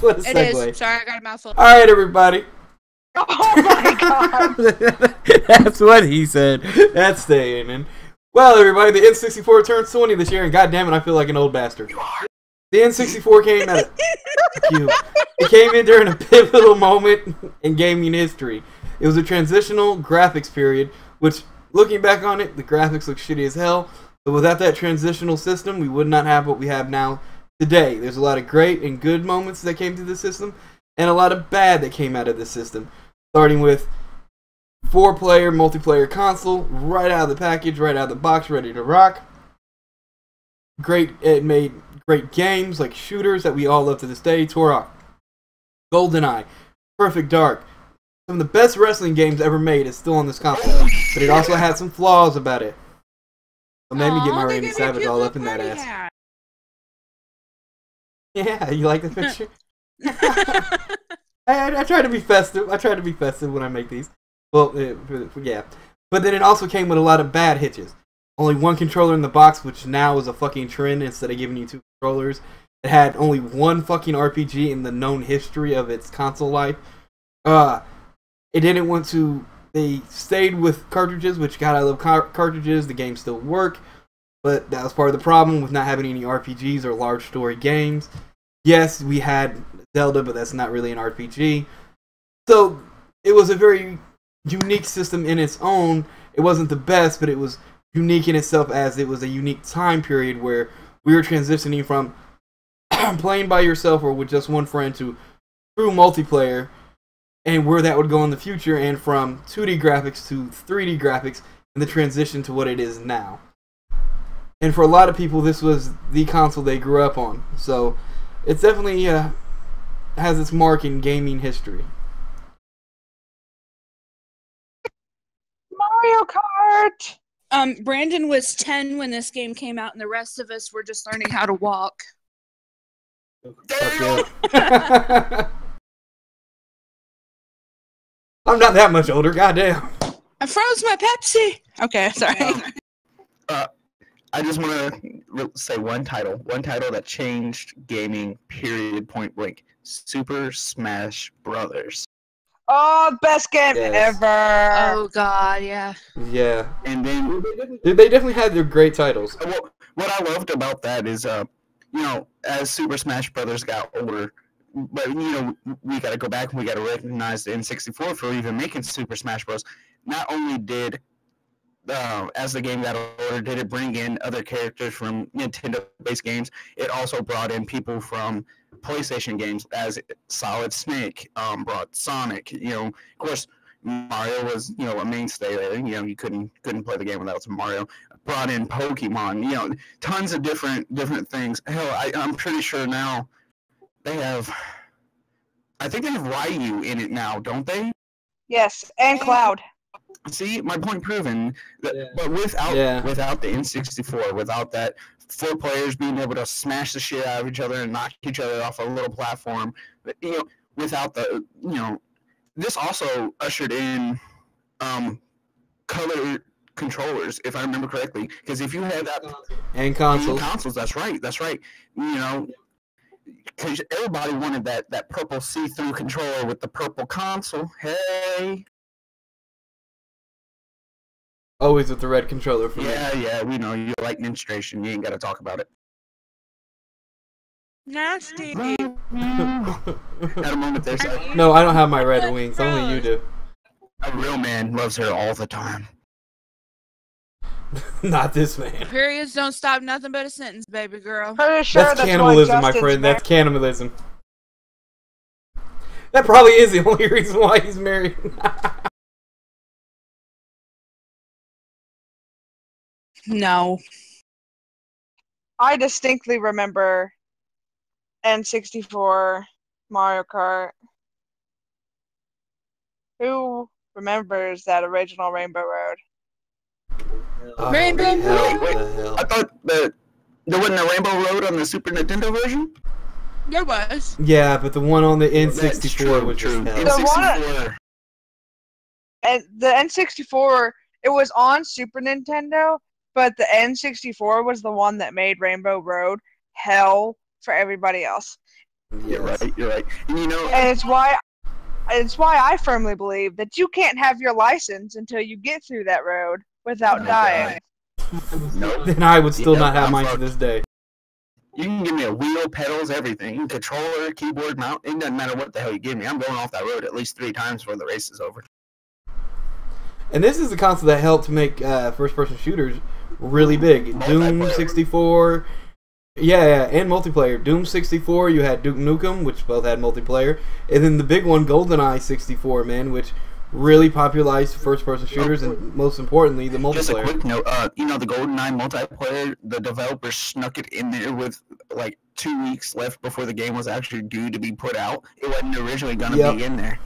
What a It segue. is. Sorry, I got a mouthful. All right, everybody. Oh my god! That's what he said. That's staying in. Well, everybody, the N64 turns 20 this year, and goddamn it, I feel like an old bastard. The N64 came at it came in during a pivotal moment in gaming history. It was a transitional graphics period, which, looking back on it, the graphics look shitty as hell. But without that transitional system, we would not have what we have now today. There's a lot of great and good moments that came to the system, and a lot of bad that came out of the system. Starting with 4-player multiplayer console, right out of the package, right out of the box, ready to rock. It made great games like shooters that we all love to this day. Turok, GoldenEye, Perfect Dark. Some of the best wrestling games ever made is still on this console, but it also had some flaws about it. It made me get my Randy Savage all up in that ass. Hat. Yeah, you like the picture? I try to be festive. I try to be festive when I make these. Well, yeah. But then it also came with a lot of bad hitches. Only one controller in the box, which now is a fucking trend instead of giving you 2 controllers. It had only one fucking RPG in the known history of its console life. It didn't want to... They stayed with cartridges, which, God, I love cartridges. The games still work. But that was part of the problem with not having any RPGs or large story games. Yes, we had Zelda, but that's not really an RPG. So, it was a very unique system in its own. It wasn't the best, but it was unique in itself as it was a unique time period where we were transitioning from playing by yourself or with just one friend to true multiplayer, and where that would go in the future, and from 2D graphics to 3D graphics, and the transition to what it is now. And for a lot of people, this was the console they grew up on. So, it definitely has its mark in gaming history. Mario Kart! Brandon was 10 when this game came out, and the rest of us were just learning how to walk. Fuck yeah. I'm not that much older, goddamn. I froze my Pepsi! Okay, sorry. I just want to say one title that changed gaming, period, point blank. Super Smash Brothers. Oh, best game ever! Oh god, yeah. Yeah. And then... They definitely had their great titles. What I loved about that is, as Super Smash Brothers got older, but, we got to go back and we got to recognize the N64 for even making Super Smash Bros. Not only did... as the game got older, did it bring in other characters from Nintendo-based games? It also brought in people from PlayStation games, as Solid Snake brought Sonic. Of course, Mario was a mainstay there. You couldn't play the game without some Mario. Brought in Pokemon. Tons of different things. Hell, I'm pretty sure now they have. I think they have Ryu in it now, don't they? Yes, and Cloud. See, my point proven. But without the N64, without that 4 players being able to smash the shit out of each other and knock each other off a little platform, without the, this also ushered in color controllers, if I remember correctly. Because if you had that... And consoles. And consoles, that's right. Because everybody wanted that purple see-through controller with the purple console. Hey... Always with the red controller for me. Yeah, we know you like menstruation. You ain't got to talk about it. Nasty. Had a moment there, so. No, I don't have my red wings. Only you do. A real man loves her all the time. Not this man. Periods don't stop nothing but a sentence, baby girl. That's cannibalism, my friend. That's cannibalism. That probably is the only reason why he's married. No. I distinctly remember N64, Mario Kart. Who remembers that original Rainbow Road? Rainbow Road? Wait, I thought there wasn't a Rainbow Road on the Super Nintendo version? There was. Yeah, but the one on the N64 was true. N64. And the N64, it was on Super Nintendo, but the N64 was the one that made Rainbow Road hell for everybody else. You're right. You're right. And And it's why I firmly believe that you can't have your license until you get through that road without dying. Nope. Then I would still Yep, not have I'm mine to fucked. this day. You can give me a wheel, pedals, everything, controller, keyboard, mount. It doesn't matter what the hell you give me. I'm going off that road at least 3 times before the race is over. And this is the console that helped make first-person shooters really big. Doom Multiplayer. 64, yeah, and multiplayer. Doom 64, you had Duke Nukem, which both had multiplayer, and then the big one, GoldenEye 64, man, which really popularized first-person shooters, and most importantly, the Just a multiplayer. quick note, the GoldenEye multiplayer, the developers snuck it in there with like 2 weeks left before the game was actually due to be put out. It wasn't originally going to be in there.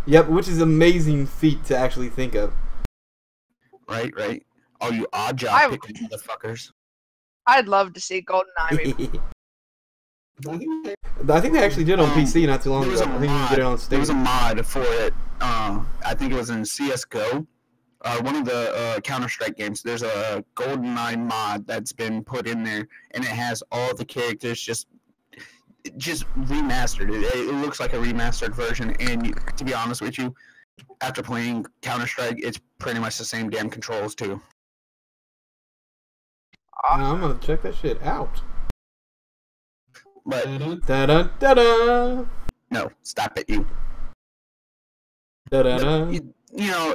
Yep, which is an amazing feat to actually think of. Right. All you odd job picking motherfuckers. I'd love to see GoldenEye be I think they actually did on PC not too long There ago. was a I think you can get it on mod. There Steam. was a mod for it. I think it was in CS:GO. One of the Counter-Strike games. There's a GoldenEye mod that's been put in there, and it has all the characters just remastered. It looks like a remastered version, and to be honest with you, after playing Counter-Strike, it's pretty much the same damn controls too. I'm gonna check that shit out. But Da-da-da-da. no, stop it, you. Da-da-da.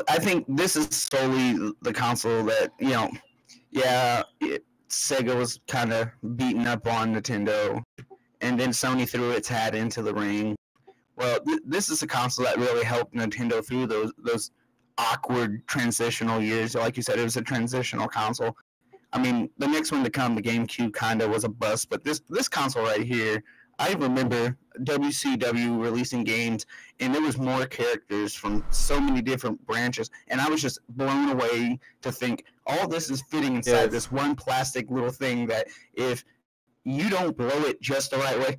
I think this is solely the console that, Sega was kind of beating up on Nintendo, and then Sony threw its hat into the ring. Well, this is a console that really helped Nintendo through those awkward transitional years. Like you said, it was a transitional console. I mean, the next one to come, the GameCube, kind of was a bust, but this console right here, I remember WCW releasing games, and there was more characters from so many different branches, and I was just blown away to think all this is fitting inside this one plastic little thing that if you don't blow it just the right way,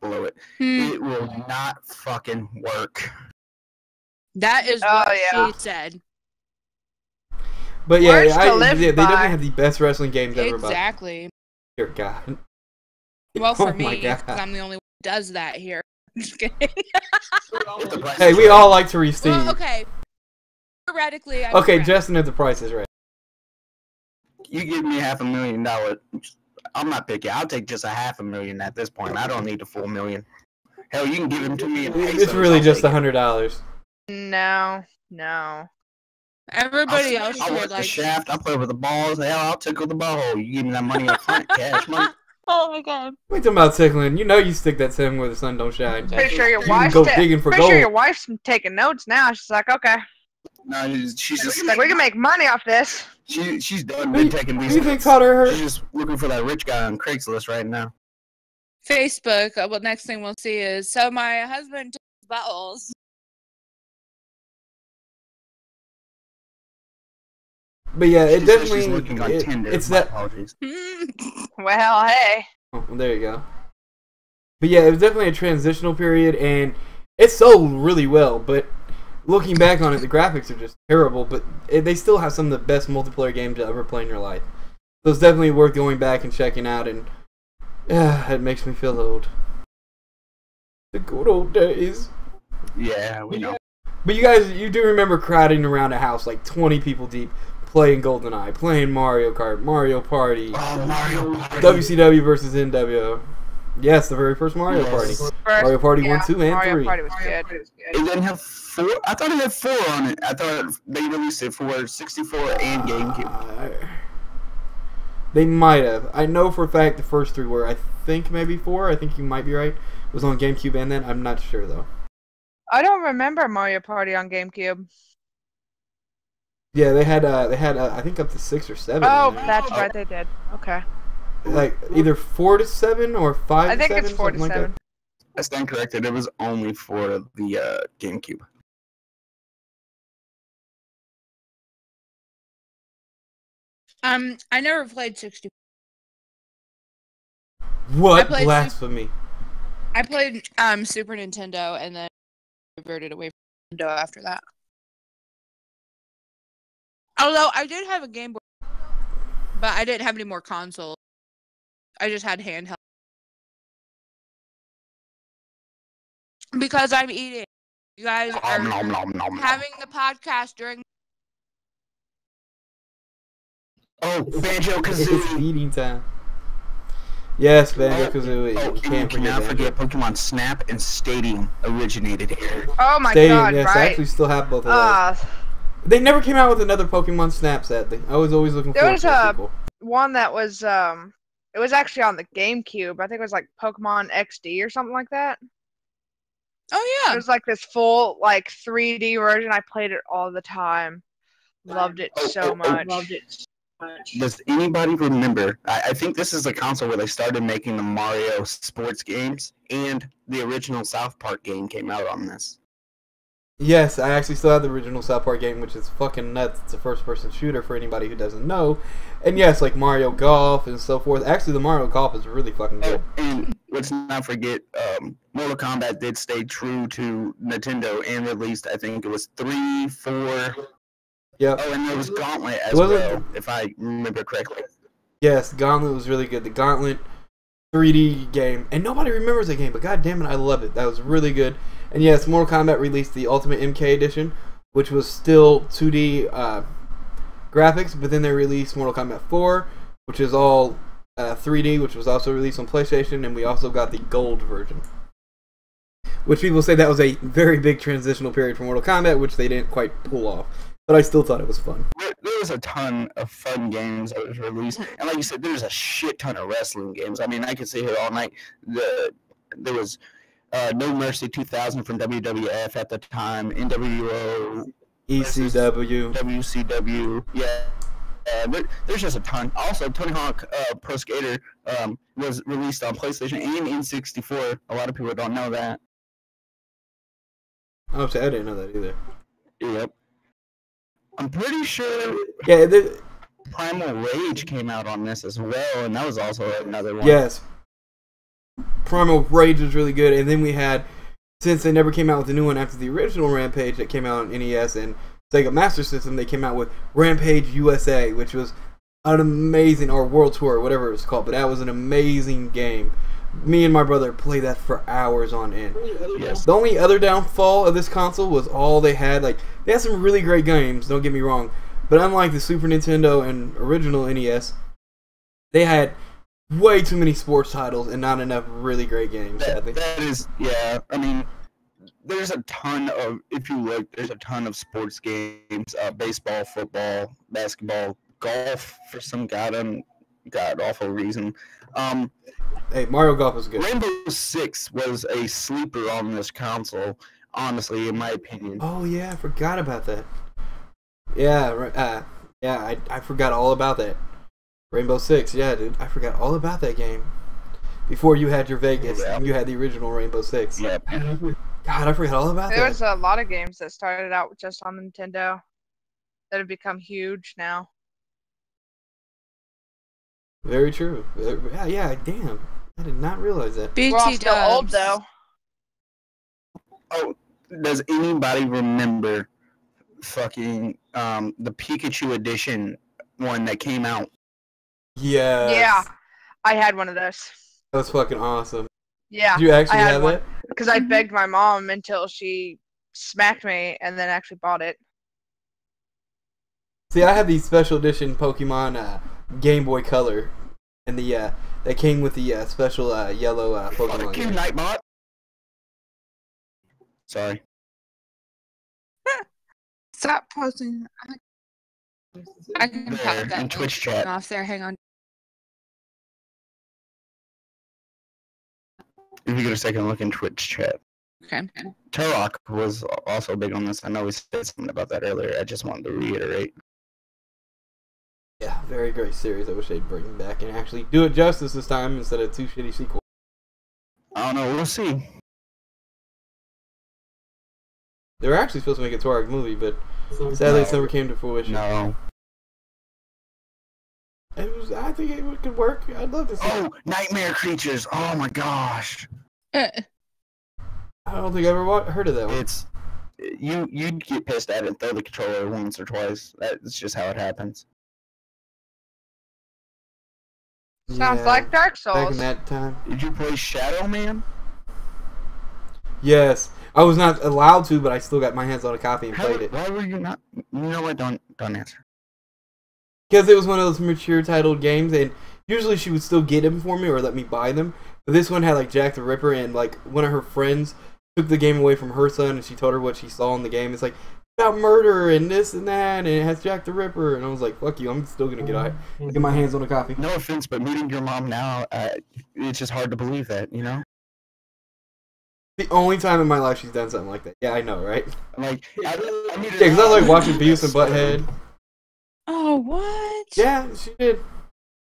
blow it, it will not fucking work. That is what she said. But yeah, Words to they live definitely by. have the best wrestling games ever. Exactly. Dear God. Well, for Oh my me, God. because I'm the only one who does that here. Just kidding. Hey, we all like to receive. Well, okay. Theoretically, I'm Okay, correct. Justin, if the price is right. You give me $500,000, I'm not picky. I'll take just $500,000 at this point. I don't need a full $1,000,000. Hell, you can give them to me in pesos. It's really I'll just take it. $100. No. Everybody else I'll here work the like. shaft. I'll play with the balls. Hell, I'll tickle the ball. You give me that money up front, cash money. Oh my god. We talking about tickling. You know you stick that thing where the sun don't shine. Pretty sure your You can wife's go digging for pretty sure your gold. wife's taking notes now. She's like, okay. No, she's just She's like, we can make money off this. she's done Who been taking do these. you think taught her? She's just looking for that rich guy on Craigslist right now. Facebook. Well, next thing we'll see is so my husband took balls. But yeah, it She said definitely. she's looking on Tinder. It's My that. apologies. Well, hey. Oh, there you go. But yeah, it was definitely a transitional period, and it sold really well. But looking back on it, the graphics are just terrible. But they still have some of the best multiplayer games you'll ever play in your life. So it's definitely worth going back and checking out. And it makes me feel old. The good old days. Yeah, we know. But you guys, you do remember crowding around a house like 20 people deep, playing GoldenEye, playing Mario Kart, Mario Party, Oh, Mario Party. WCW versus NWO. Yes, the very first Mario Party. Mario Party 1, 2, and Mario 3. Party was good. It didn't have 4. I thought it had 4 on it. I thought they released it for 64 and GameCube. They might have. I know for a fact the first 3 were. I think maybe 4. I think you might be right. It was on GameCube and then. I'm not sure though. I don't remember Mario Party on GameCube. Yeah, they had I think up to 6 or 7. Oh, in there. that's right, they did. Okay. Like either 4 to 7 or 5 I to think 7. it's 4 to something like 7. that. I stand corrected. It was only for the GameCube. I never played 64. What I played blasphemy! I played Super Nintendo and then reverted away from Nintendo after that. Although I did have a Game Boy, but I didn't have any more consoles. I just had handheld. Because I'm eating. You guys are Nom, nom, nom, nom. having the podcast during. Oh, Banjo It's Kazooie. feeding time. Yes, Banjo Kazooie. Oh, You and can't cannot forget forget Pokemon Snap and Stadium originated here. Oh my Stadium, god, yes, I right. actually still have both of those. They never came out with another Pokemon Snap, sadly. I was always looking There forward was to a a- sequel. One that was it was actually on the GameCube. I think it was like Pokemon XD or something like that. Oh It yeah. was like this full like 3D version. I played it all the time. Loved it so much. Does anybody remember? I think this is a console where they started making the Mario sports games, and the original South Park game came out on this. Yes, I actually still have the original South Park game, which is fucking nuts. It's a first-person shooter for anybody who doesn't know. And yes, like Mario Golf and so forth. Actually, the Mario Golf is really fucking good. Oh, and let's not forget, Mortal Kombat did stay true to Nintendo and released, I think it was 3, 4. Yep. Oh, and there was Gauntlet as Was it? well, if I remember correctly. Yes, Gauntlet was really good. The Gauntlet 3D game. And nobody remembers that game, but god damn it, I love it. That was really good. And yes, Mortal Kombat released the Ultimate MK Edition, which was still 2D graphics, but then they released Mortal Kombat 4, which is all 3D, which was also released on PlayStation, and we also got the gold version. Which people say that was a very big transitional period for Mortal Kombat, which they didn't quite pull off. But I still thought it was fun. There was a ton of fun games that was released, and like you said, there's a shit ton of wrestling games. I mean, I could sit here all night. There was No Mercy 2000 from WWF at the time, NWO, ECW. WCW, yeah. There's just a ton. Also, Tony Hawk Pro Skater was released on PlayStation and N64. A lot of people don't know that. Oh, I didn't know that either. Yep. I'm pretty sure Yeah, Primal Rage came out on this as well, and that was also another one. yes. Primal Rage was really good, and then we had, since they never came out with a new one after the original Rampage that came out on NES and Sega Master System, they came out with Rampage USA, which was an amazing, or World Tour, whatever it was called, but that was an amazing game. Me and my brother played that for hours on end. Yes. The only other downfall of this console was all they had, like, they had some really great games, don't get me wrong, but unlike the Super Nintendo and original NES, they had way too many sports titles and not enough really great games, sadly. That is, yeah. I mean, there's a ton of, if you look, there's a ton of sports games, baseball, football, basketball, golf, for some god-awful reason. Hey, Mario Golf was good. Rainbow Six was a sleeper on this console, honestly, in my opinion. Oh yeah, I forgot about that. Yeah, I forgot all about that. Rainbow Six, yeah, dude, I forgot all about that game. Before you had your Vegas, Yeah. you had the original Rainbow Six. Yeah. God, I forgot all about There that. was a lot of games that started out just on Nintendo that have become huge now. Very true. Yeah, damn. I did not realize that. We're all BT still old dubs. though. Oh, does anybody remember fucking the Pikachu edition one that came out? Yes. Yeah, I had one of those. That was fucking awesome. Yeah, Did you actually I had have one. that? because I begged my mom until she smacked me and then actually bought it. See, I had the special edition Pokemon Game Boy Color, and the that came with the special yellow Pokemon Fuck you, game. Nightbot. Sorry. Stop posting. I can There, pop in that Twitch chat. off there. Hang on. If you get a second, look in Twitch chat. Okay. Turok was also big on this. I know we said something about that earlier. I just wanted to reiterate. Yeah, very great series. I wish they'd bring it back and actually do it justice this time instead of two shitty sequels. I don't know. We'll see. They were actually supposed to make a Turok movie, but sadly it never came to fruition. No. I think it could work. I'd love to see it. Oh, Nightmare Creatures. Oh my gosh. I don't think I ever heard of that one. It's you'd get pissed at it and throw the controller once or twice. That's just how it happens. Sounds Yeah, like Dark back in Souls. that time. Did you play Shadow Man? Yes. I was not allowed to, but I still got my hands on a copy and How, played it. why were you not? You know what? Don't answer. Because it was one of those mature titled games, and usually she would still get them for me or let me buy them. But this one had like Jack the Ripper, and like one of her friends took the game away from her son, and she told her what she saw in the game. It's like about murder and this and that, and it has Jack the Ripper. And I was like, "Fuck you! I'm still gonna get my hands on a copy." No offense, but meeting your mom now, it's just hard to believe that, you know. The only time in my life she's done something like that. Yeah, I know, right? Like, I mean, Yeah, because I like watching Beavis and Butthead. Oh, what? Yeah, she did.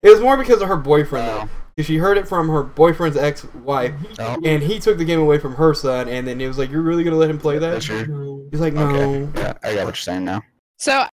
It was more because of her boyfriend, though. Because she heard it from her boyfriend's ex-wife, and he took the game away from her son, and then it was like, "You're really gonna let him play that?" That's true. He's like, "No." Okay. Yeah, I got what you're saying now. So